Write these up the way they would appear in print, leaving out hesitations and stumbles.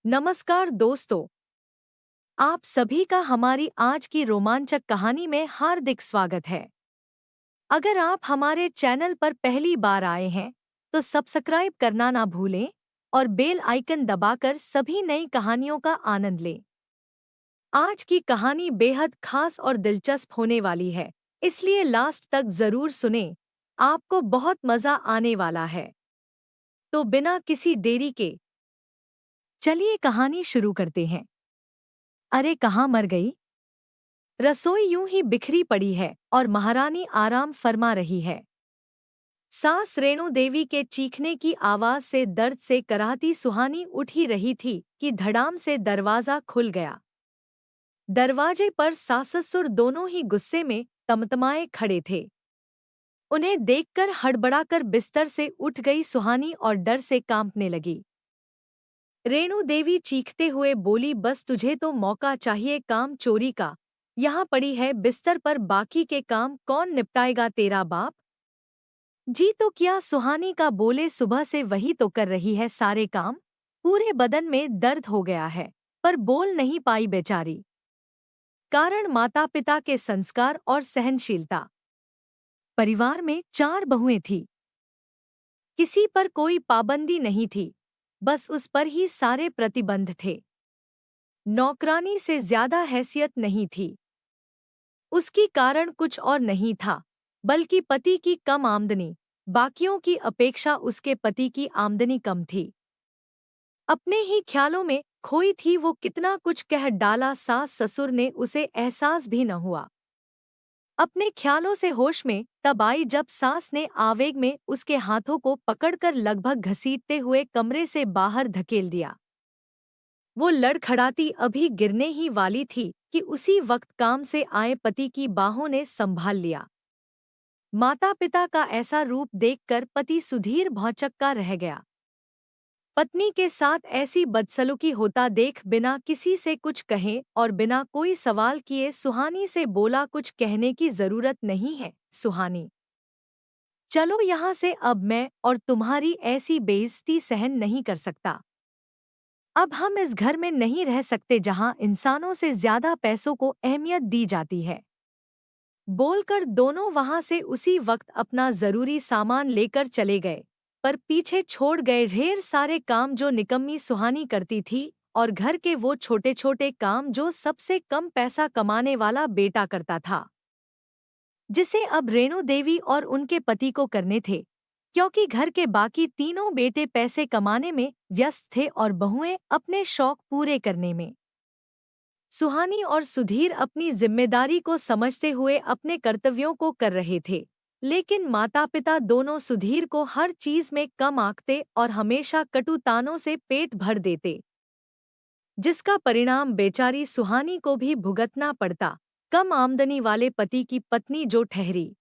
नमस्कार दोस्तों, आप सभी का हमारी आज की रोमांचक कहानी में हार्दिक स्वागत है। अगर आप हमारे चैनल पर पहली बार आए हैं, तो सब्सक्राइब करना ना भूलें और बेल आइकन दबाकर सभी नई कहानियों का आनंद लें। आज की कहानी बेहद खास और दिलचस्प होने वाली है, इसलिए लास्ट तक जरूर सुनें, आपको बहुत मजा आने वाला है। तो बिना किसी देरी के चलिए कहानी शुरू करते हैं। अरे कहाँ मर गई? रसोई यूं ही बिखरी पड़ी है और महारानी आराम फरमा रही है। सास रेणु देवी के चीखने की आवाज से दर्द से कराहती सुहानी उठ ही रही थी कि धड़ाम से दरवाजा खुल गया। दरवाजे पर सास-ससुर दोनों ही गुस्से में तमतमाए खड़े थे। उन्हें देखकर हड़बड़ाकर बिस्तर से उठ गई सुहानी और डर से कांपने लगी। रेणु देवी चीखते हुए बोली, बस तुझे तो मौका चाहिए काम चोरी का। यहाँ पड़ी है बिस्तर पर, बाकी के काम कौन निपटाएगा, तेरा बाप? जी तो क्या, सुहानी का बोले, सुबह से वही तो कर रही है सारे काम। पूरे बदन में दर्द हो गया है, पर बोल नहीं पाई बेचारी। कारण माता पिता के संस्कार और सहनशीलता। परिवार में 4 बहुएं थीं। किसी पर कोई पाबंदी नहीं थी, बस उस पर ही सारे प्रतिबंध थे। नौकरानी से ज्यादा हैसियत नहीं थी। उसकी कारण कुछ और नहीं था, बल्कि पति की कम आमदनी। बाकियों की अपेक्षा उसके पति की आमदनी कम थी। अपने ही ख्यालों में खोई थी वो, कितना कुछ कह डाला सास ससुर ने, उसे एहसास भी न हुआ। अपने ख्यालों से होश में तब आई जब सास ने आवेग में उसके हाथों को पकड़कर लगभग घसीटते हुए कमरे से बाहर धकेल दिया। वो लड़खड़ाती अभी गिरने ही वाली थी कि उसी वक्त काम से आए पति की बाहों ने संभाल लिया। माता पिता का ऐसा रूप देखकर पति सुधीर भौंचक्का रह गया। पत्नी के साथ ऐसी बदसलूकी होता देख बिना किसी से कुछ कहे और बिना कोई सवाल किए सुहानी से बोला, कुछ कहने की जरूरत नहीं है सुहानी। चलो यहाँ से, अब मैं और तुम्हारी ऐसी बेइज्जती सहन नहीं कर सकता। अब हम इस घर में नहीं रह सकते जहाँ इंसानों से ज्यादा पैसों को अहमियत दी जाती है। बोलकर दोनों वहां से उसी वक्त अपना जरूरी सामान लेकर चले गए, पर पीछे छोड़ गए ढेर सारे काम जो निकम्मी सुहानी करती थी, और घर के वो छोटे छोटे काम जो सबसे कम पैसा कमाने वाला बेटा करता था, जिसे अब रेणु देवी और उनके पति को करने थे, क्योंकि घर के बाकी तीनों बेटे पैसे कमाने में व्यस्त थे और बहुएं अपने शौक पूरे करने में। सुहानी और सुधीर अपनी जिम्मेदारी को समझते हुए अपने कर्तव्यों को कर रहे थे, लेकिन माता पिता दोनों सुधीर को हर चीज में कम आंकते और हमेशा कटु तानों से पेट भर देते, जिसका परिणाम बेचारी सुहानी को भी भुगतना पड़ता। कम आमदनी वाले पति की पत्नी जो ठहरी।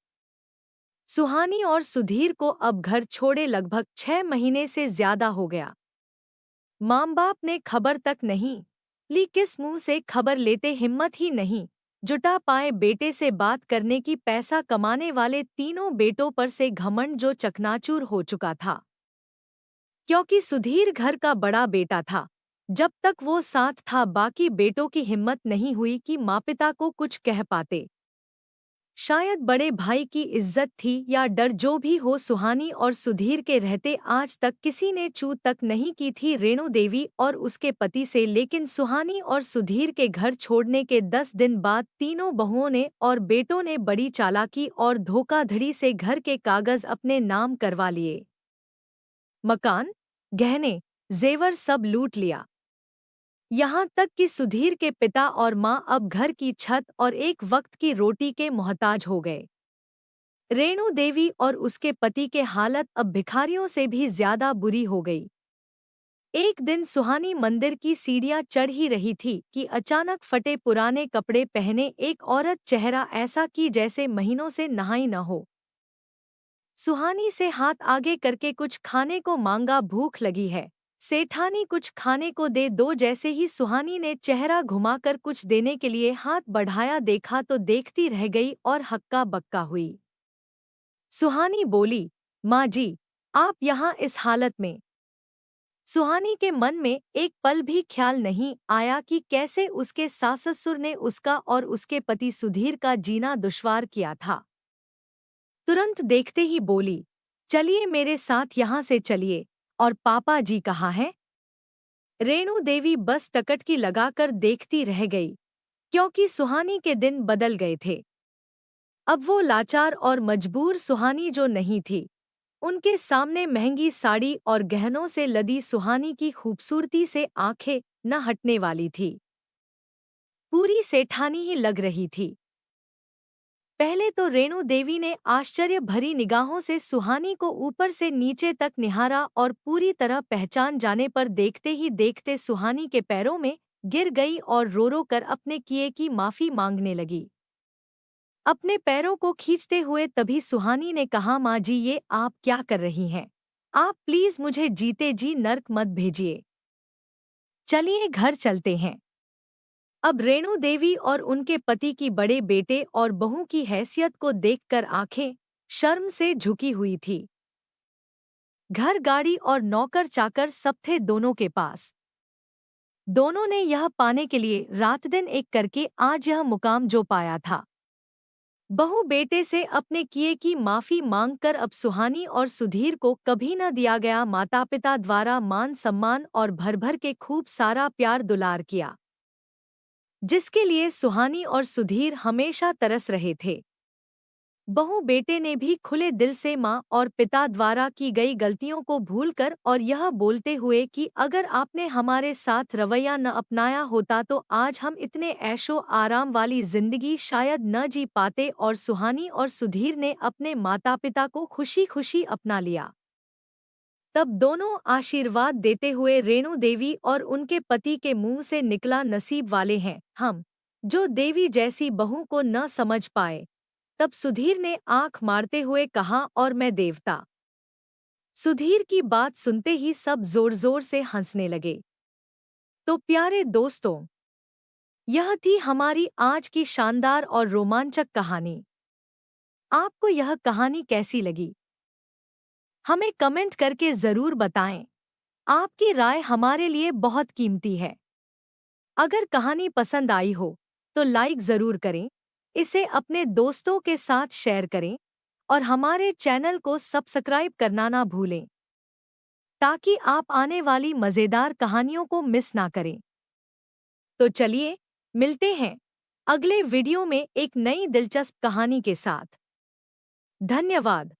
सुहानी और सुधीर को अब घर छोड़े लगभग 6 महीने से ज्यादा हो गया। माँ बाप ने खबर तक नहीं ली, किस मुंह से खबर लेते, हिम्मत ही नहीं जुटा पाए बेटे से बात करने की। पैसा कमाने वाले तीनों बेटों पर से घमंड जो चकनाचूर हो चुका था, क्योंकि सुधीर घर का बड़ा बेटा था। जब तक वो साथ था, बाकी बेटों की हिम्मत नहीं हुई कि माँ पिता को कुछ कह पाते। शायद बड़े भाई की इज्जत थी या डर, जो भी हो, सुहानी और सुधीर के रहते आज तक किसी ने चू तक नहीं की थी रेणु देवी और उसके पति से। लेकिन सुहानी और सुधीर के घर छोड़ने के 10 दिन बाद तीनों बहुओं ने और बेटों ने बड़ी चालाकी और धोखाधड़ी से घर के कागज अपने नाम करवा लिए। मकान, गहने, जेवर सब लूट लिया। यहाँ तक कि सुधीर के पिता और माँ अब घर की छत और एक वक्त की रोटी के मोहताज हो गए। रेणु देवी और उसके पति के हालत अब भिखारियों से भी ज्यादा बुरी हो गई। एक दिन सुहानी मंदिर की सीढ़ियां चढ़ ही रही थी कि अचानक फटे पुराने कपड़े पहने एक औरत, चेहरा ऐसा कि जैसे महीनों से नहाई न हो, सुहानी से हाथ आगे करके कुछ खाने को मांगा। भूख लगी है सेठानी, कुछ खाने को दे दो। जैसे ही सुहानी ने चेहरा घुमाकर कुछ देने के लिए हाथ बढ़ाया, देखा तो देखती रह गई और हक्का बक्का हुई। सुहानी बोली, माँ जी, आप यहाँ इस हालत में? सुहानी के मन में एक पल भी ख्याल नहीं आया कि कैसे उसके सास ससुर ने उसका और उसके पति सुधीर का जीना दुश्वार किया था। तुरंत देखते ही बोली, चलिए मेरे साथ यहाँ से चलिए। और पापा जी कहाँ हैं? रेणु देवी बस टकटकी लगाकर देखती रह गई, क्योंकि सुहानी के दिन बदल गए थे। अब वो लाचार और मजबूर सुहानी जो नहीं थी, उनके सामने महंगी साड़ी और गहनों से लदी सुहानी की खूबसूरती से आंखें न हटने वाली थी। पूरी सेठानी ही लग रही थी। पहले तो रेणु देवी ने आश्चर्य भरी निगाहों से सुहानी को ऊपर से नीचे तक निहारा और पूरी तरह पहचान जाने पर देखते ही देखते सुहानी के पैरों में गिर गई और रो रो कर अपने किए की माफी मांगने लगी। अपने पैरों को खींचते हुए तभी सुहानी ने कहा, माँ जी ये आप क्या कर रही हैं? आप प्लीज मुझे जीते जी नर्क मत भेजिए। चलिए घर चलते हैं। अब रेणु देवी और उनके पति की बड़े बेटे और बहू की हैसियत को देखकर आंखें शर्म से झुकी हुई थी। घर गाड़ी और नौकर चाकर सब थे दोनों के पास। दोनों ने यह पाने के लिए रात दिन एक करके आज यह मुकाम जो पाया था। बहू बेटे से अपने किए की माफी मांगकर अब सुहानी और सुधीर को कभी न दिया गया माता पिता द्वारा मान सम्मान और भर भर के खूब सारा प्यार दुलार किया, जिसके लिए सुहानी और सुधीर हमेशा तरस रहे थे। बहू बेटे ने भी खुले दिल से माँ और पिता द्वारा की गई गलतियों को भूलकर और यह बोलते हुए कि अगर आपने हमारे साथ रवैया न अपनाया होता तो आज हम इतने ऐशो आराम वाली जिंदगी शायद न जी पाते। और सुहानी और सुधीर ने अपने माता पिता को खुशी खुशी अपना लिया। तब दोनों आशीर्वाद देते हुए रेणु देवी और उनके पति के मुंह से निकला, नसीब वाले हैं हम जो देवी जैसी बहू को न समझ पाए। तब सुधीर ने आंख मारते हुए कहा, और मैं देवता। सुधीर की बात सुनते ही सब जोर जोर से हंसने लगे। तो प्यारे दोस्तों, यह थी हमारी आज की शानदार और रोमांचक कहानी। आपको यह कहानी कैसी लगी? हमें कमेंट करके जरूर बताएं। आपकी राय हमारे लिए बहुत कीमती है। अगर कहानी पसंद आई हो तो लाइक जरूर करें, इसे अपने दोस्तों के साथ शेयर करें और हमारे चैनल को सब्सक्राइब करना ना भूलें, ताकि आप आने वाली मज़ेदार कहानियों को मिस ना करें। तो चलिए मिलते हैं अगले वीडियो में एक नई दिलचस्प कहानी के साथ। धन्यवाद।